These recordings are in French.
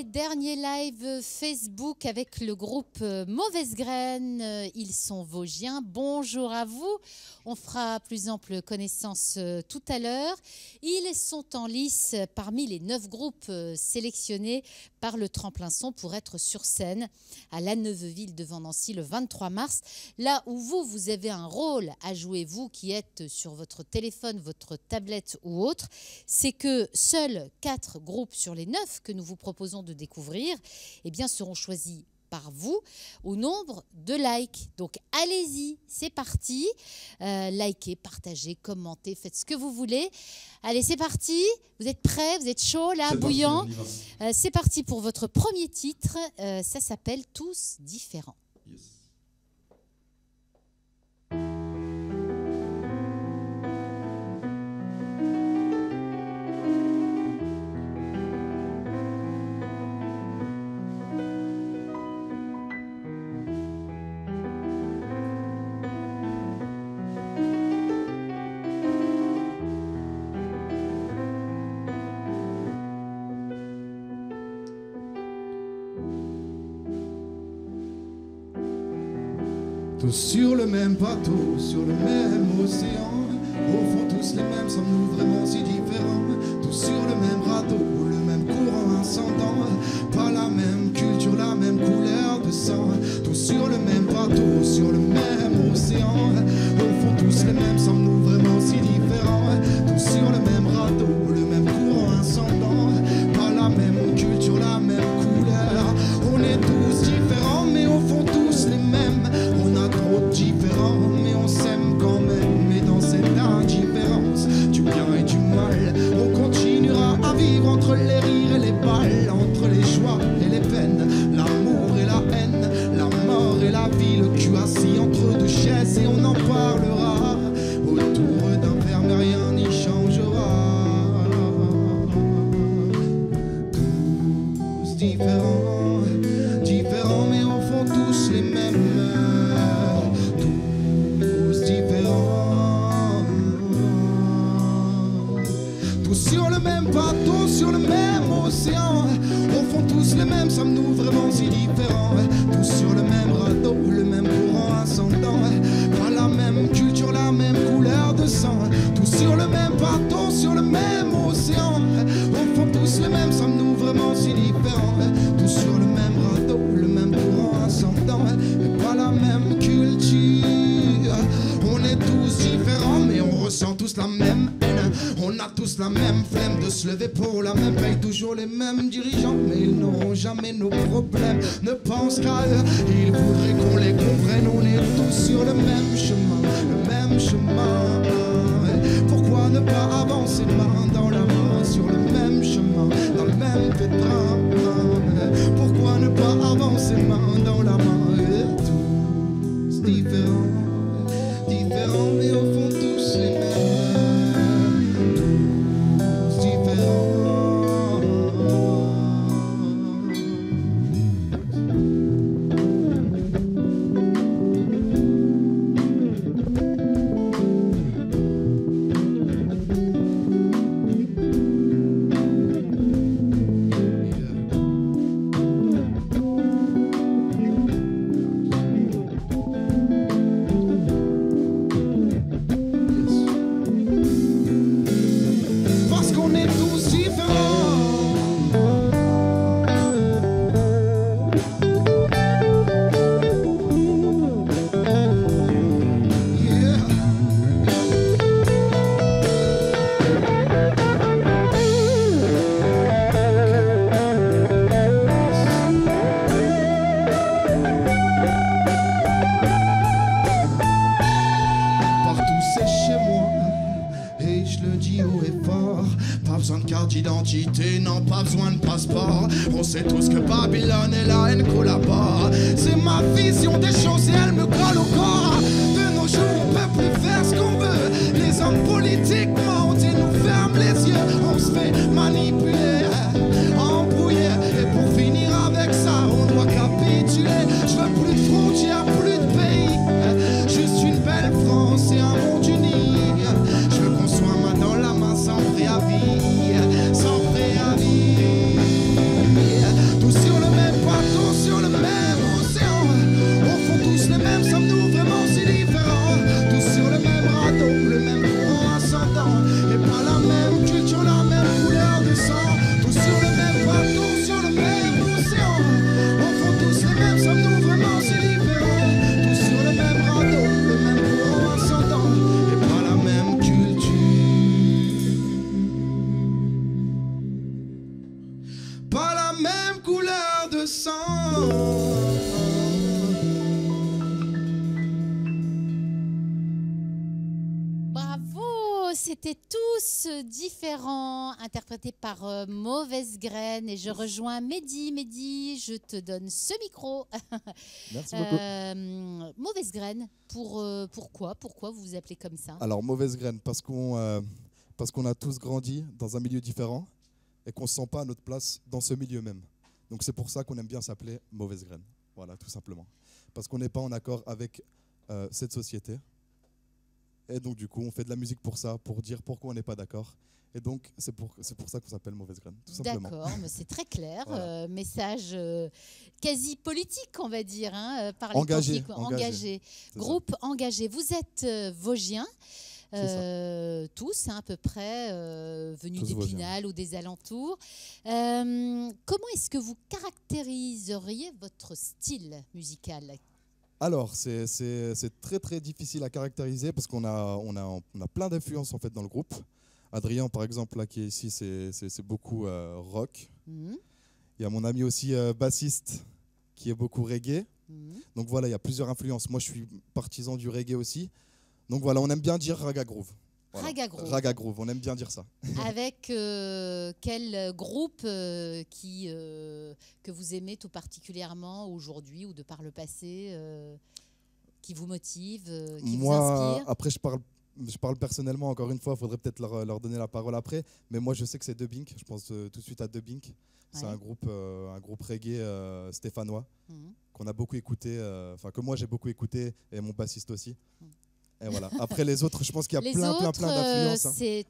dernier live Facebook avec le groupe Mauvaise Graine. Ils sont vosgiens. Bonjour à vous. On fera plus ample connaissance tout à l'heure. Ils sont en lice parmi les 9 groupes sélectionnés par le Tremplin Son pour être sur scène à la Neuveville devant Nancy le 23 mars. Là où vous avez un rôle à jouer, vous qui êtes sur votre téléphone, votre tablette ou autre, c'est que seuls 4 groupes sur les 9 que nous vous proposons de découvrir seront choisis par vous au nombre de likes. Donc allez-y, c'est parti. Likez, partagez, commentez, faites ce que vous voulez. Allez, c'est parti. Vous êtes prêts? Vous êtes chaud là, bouillant? C'est parti pour votre premier titre. Ça s'appelle Tous différents. Yes. Tous sur le même bateau, sur le même océan. Au fond tous les mêmes, sommes-nous vraiment si différents? Tous sur le même radeau, le même courant ascendant. Pas la même culture, la même couleur de sang. Tous sur le même bateau, sur le même océan. Au fond tous les mêmes, sommes-nous vraiment si différents? Tous sur le même radeau, le même courant ascendant. Pas la même culture, la même couleur. On est tous différents, mais au fond tous les mêmes. On a trop de différents, mais on s'aime quand même. Et dans cette indifférence, du bien et du mal, on continuera à vivre entre les rires et les balles, entre les joies et les peines, l'amour et la haine, la mort et la vie, le cul assis entre deux chaises, et on en parlera autour d'un verre, mais rien n'y changera. Tous différents, différents, mais au fond tous les mêmes. Sur le même bateau, sur le même océan. Au fond tous les mêmes, sommes-nous vraiment si différents? Tous sur le même radeau, le même courant ascendant. Pas la même culture, la même couleur de sang. Tous sur le même bateau, sur le même océan. Au fond tous les mêmes, sommes-nous vraiment si différents? Tous sur le même radeau, le même courant ascendant. Et pas la même culture. On est tous différents, mais on ressent tous la même haine. On a tous la même flemme de se lever pour la même paye. Toujours les mêmes dirigeants, mais ils n'auront jamais nos problèmes. Ne pense qu'à eux, ils voudraient qu'on les comprenne. On est tous sur le même chemin, le même chemin. Pourquoi ne pas avancer main dans la main sur le même chemin, dans le même pétrin? Pourquoi ne pas avancer main dans la main? Tous différents, différents, mais au fond tous les mêmes. D'identité, non pas besoin de passeport. On sait tous que Babylone et la haine collaborent. C'est ma vision des choses et elle me colle au corps. De nos jours on peut plus faire ce qu'on veut. Les hommes politiques mentent et nous ferment les yeux. On se fait manipuler, embrouiller. Et pour finir avec ça on doit capituler. Je veux plus de frontières, plus de pays. Juste une belle France et un monde uni. Je veux qu'on soit main dans la main sans préavis. Sans préavis. c'était tous différents, interprétés par Mauvaise Graine. Et je rejoins Mehdi. Mehdi, je te donne ce micro. Merci beaucoup. Mauvaise Graine, pourquoi vous vous appelez comme ça? Alors, Mauvaise Graine, parce qu'on a tous grandi dans un milieu différent et qu'on ne se sent pas à notre place dans ce milieu même. Donc c'est pour ça qu'on aime bien s'appeler Mauvaise Graine. Voilà, tout simplement. Parce qu'on n'est pas en accord avec cette société. Et donc du coup, on fait de la musique pour ça, pour dire pourquoi on n'est pas d'accord. Et donc c'est pour ça qu'on s'appelle Mauvaise Graine, tout simplement. D'accord, mais c'est très clair. Voilà. Message quasi politique, on va dire. Hein, par les Engagé. Groupe engagé. Vous êtes Vosgiens. Tous à peu près venus d'Épinal ou des alentours. Comment est-ce que vous caractériseriez votre style musical? Alors, c'est très très difficile à caractériser parce qu'on a plein d'influences en fait dans le groupe. Adrien, par exemple, là, qui est ici, c'est beaucoup rock. Il y a mon ami aussi bassiste qui est beaucoup reggae. Donc voilà, il y a plusieurs influences. Moi, je suis partisan du reggae aussi. Donc voilà, on aime bien dire Raga Groove. Voilà. Raga Groove. Raga Groove, on aime bien dire ça. Avec quel groupe que vous aimez tout particulièrement aujourd'hui ou de par le passé, qui vous motive, qui vous inspire? Après, je parle personnellement, encore une fois, il faudrait peut-être leur donner la parole après. Mais moi, je sais que c'est Dubbink. Je pense tout de suite à Dubbink. C'est un groupe reggae stéphanois qu'on a beaucoup écouté, que moi j'ai beaucoup écouté, et mon bassiste aussi. Et voilà. Après les autres, je pense qu'il y a plein d'influences. C'est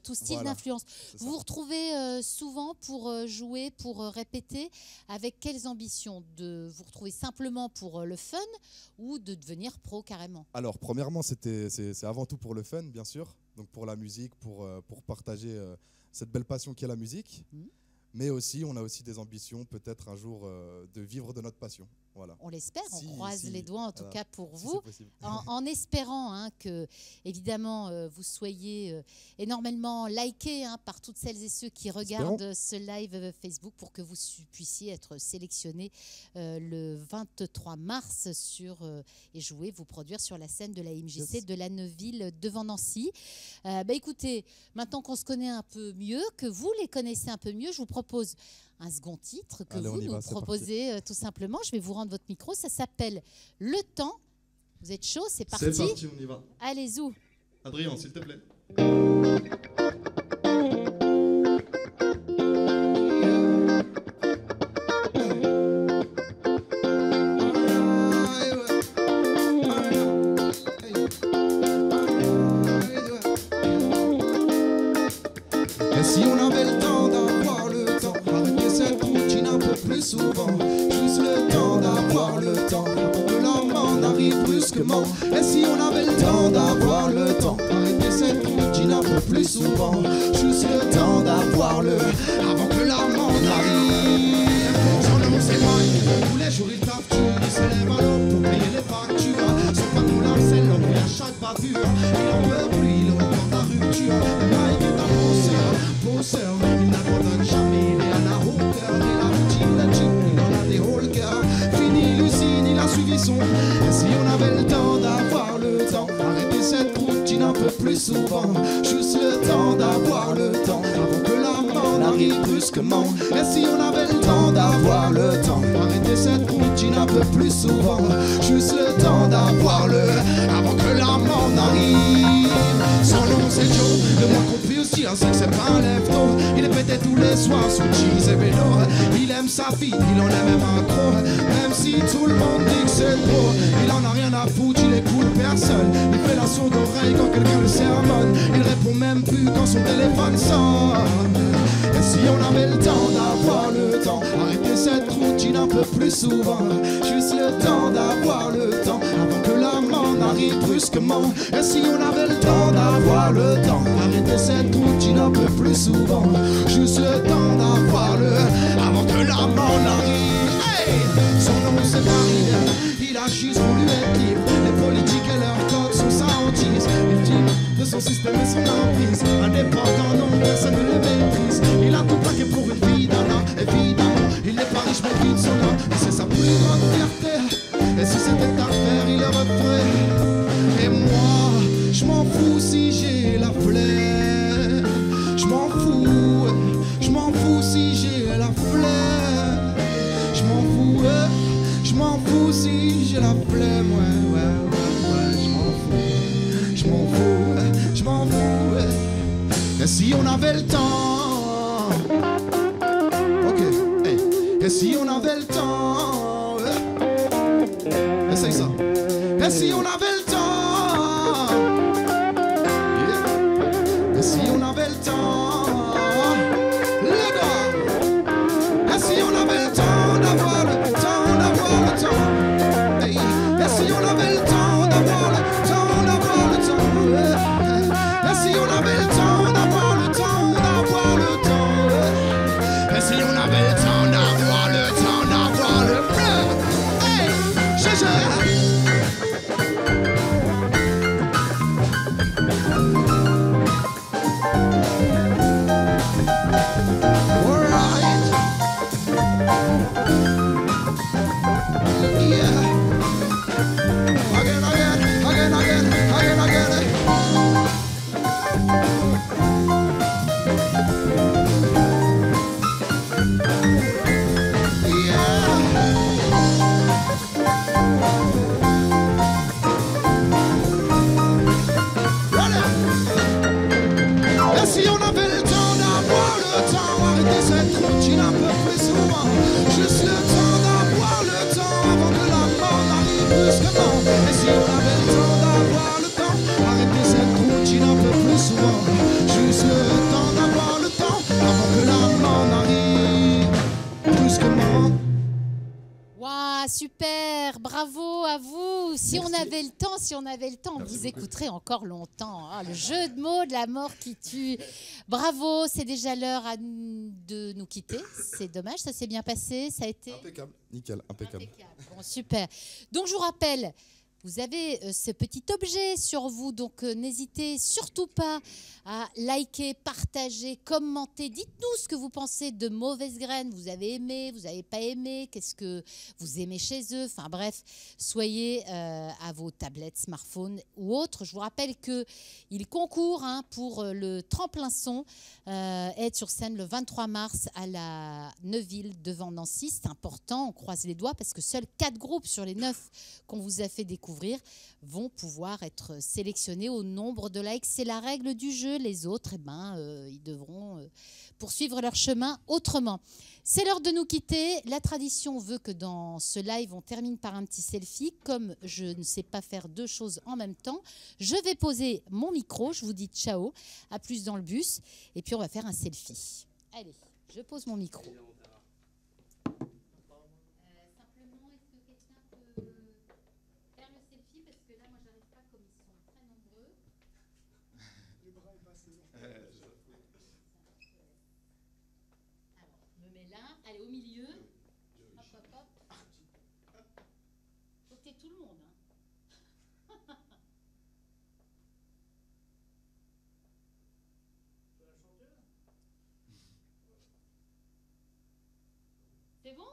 tout style d'influence. Vous vous retrouvez souvent pour jouer, pour répéter, avec quelles ambitions? De vous retrouver simplement pour le fun ou de devenir pro carrément? Alors premièrement, c'est avant tout pour le fun, bien sûr. Donc pour la musique, pour partager cette belle passion qu'est la musique. Mais aussi, on a aussi des ambitions, peut-être un jour, de vivre de notre passion. Voilà. On l'espère, on croise les doigts en tout cas pour vous, en espérant que, évidemment, vous soyez énormément likés par toutes celles et ceux qui regardent ce live Facebook pour que vous puissiez être sélectionnés le 23 mars et jouer, vous produire sur la scène de la MJC de la Neuville devant Nancy. Écoutez, maintenant qu'on se connaît un peu mieux, que vous les connaissez un peu mieux, je vous propose un second titre que vous nous proposez tout simplement. Je vais vous rendre votre micro. Ça s'appelle Le Temps. Vous êtes chaud? C'est parti. C'est parti, on y va. Allez-y. Adrien, s'il te plaît. Et si on avait le temps d'avoir le temps, arrêter cette routine un peu plus souvent, juste le temps d'avoir le temps, pour que l'homme arrive brusquement. Et si on avait le temps d'avoir le temps, arrêter cette routine un peu plus souvent, juste le temps d'avoir avant que l'homme arrive. Son nom c'est Mike, tous les jours il taffe, il se lève à l'eau pour payer les factures. Son patron l'harcèle, l'ennuie à chaque bavure, il en veut plus, il reporte la rupture. Mike est un bosseur, il n'abandonne jamais, il est à la hauteur. Il a routine, la chip, il en a des hauts le cœur. Fini Lucine, il a suivi son. Et si on avait le temps d'avoir le temps, arrêter cette routine un peu plus souvent, juste le temps d'avoir le temps, avant que la mort n'arrive brusquement. Et si on avait le temps d'avoir le temps, arrêter cette routine un peu plus souvent, juste le temps d'avoir avant que la mort n'arrive. Son nom c'est Joe, le moins compris aussi, c'est que c'est pas un lève-tôt. Il est pété tous les soirs sous cheese et vélo. Il aime sa fille, il en aime même un trop. Même si tout le monde dit que c'est trop, il en a rien à foutre, il écoute personne. Il fait la sourde oreille quand quelqu'un le sermonne. Il répond même plus quand son téléphone sonne. Et si on avait le temps d'avoir le temps, arrêter cette routine un peu plus souvent, juste le temps d'avoir le temps, avant que la mort n'arrive brusquement. Et si on avait le temps d'avoir le temps, arrêter cette routine un peu plus souvent, juste le temps d'avoir avant que la mort n'arrive. Hey, son nom c'est Paris, il agit pour lui être libre. Les politiques et leurs codes sont sa hantise. Il tire de son système et son emprise. Indépendant, non, personne ne le maîtrise. Il a tout plaqué pour une vie d'Anna, évidemment. Il n'est pas riche mais vide son nom, et c'est sa plus grande fierté. Et si c'était à faire, il le referait. Et moi, je Je m'en fous si j'ai la flemme. Je m'en fous si j'ai la flemme. Je m'en fous si j'ai la flemme. Ouais, je m'en fous. Et si on avait le temps, ok, hey. Et si on avait le temps, essaye ça. Et si on avait le temps, yeah. Et si on avait le temps, le gars. Et si on avait le temps d'avoir le temps, hey. Et si on avait le temps d'avoir le temps, yeah. Et si on avait le temps d'avoir le temps, et si on avait le temps d'avoir le hey, alright. Yeah. Again. Et si on avait le temps d'avoir le temps, arrêter cette routine un peu plus souvent. Juste le temps d'avoir le temps avant que la mort n'arrive brusquement. Et si on avait le temps d'avoir le temps, arrêter cette routine un peu plus souvent. Juste le temps d'avoir le temps avant que la mort n'arrive brusquement. Waouh, super, bravo à vous. Si on avait le temps, on vous écouterait encore longtemps. Ah, le jeu de mots de la mort qui tue. Bravo, c'est déjà l'heure de nous quitter. C'est dommage, ça s'est bien passé, ça a été Impeccable, nickel, impeccable. Bon, super. Donc je vous rappelle, vous avez ce petit objet sur vous, donc n'hésitez surtout pas à liker, partager, commenter. Dites-nous ce que vous pensez de Mauvaise Graine. Vous avez aimé, vous n'avez pas aimé, qu'est-ce que vous aimez chez eux. Enfin bref, soyez à vos tablettes, smartphones ou autres. Je vous rappelle qu'ils concourent pour le tremplin son, être sur scène le 23 mars à la Neuville devant Nancy. C'est important, on croise les doigts parce que seuls 4 groupes sur les 9 qu'on vous a fait découvrir vont pouvoir être sélectionnés au nombre de likes. C'est la règle du jeu. Les autres, ils devront poursuivre leur chemin autrement. C'est l'heure de nous quitter. La tradition veut que dans ce live, on termine par un petit selfie. Comme je ne sais pas faire 2 choses en même temps, je vais poser mon micro. Je vous dis ciao, à plus dans le bus. Et puis, on va faire un selfie. Allez, je pose mon micro. Allez, au milieu. Hop. Faut que t'aies tout le monde. C'est bon ?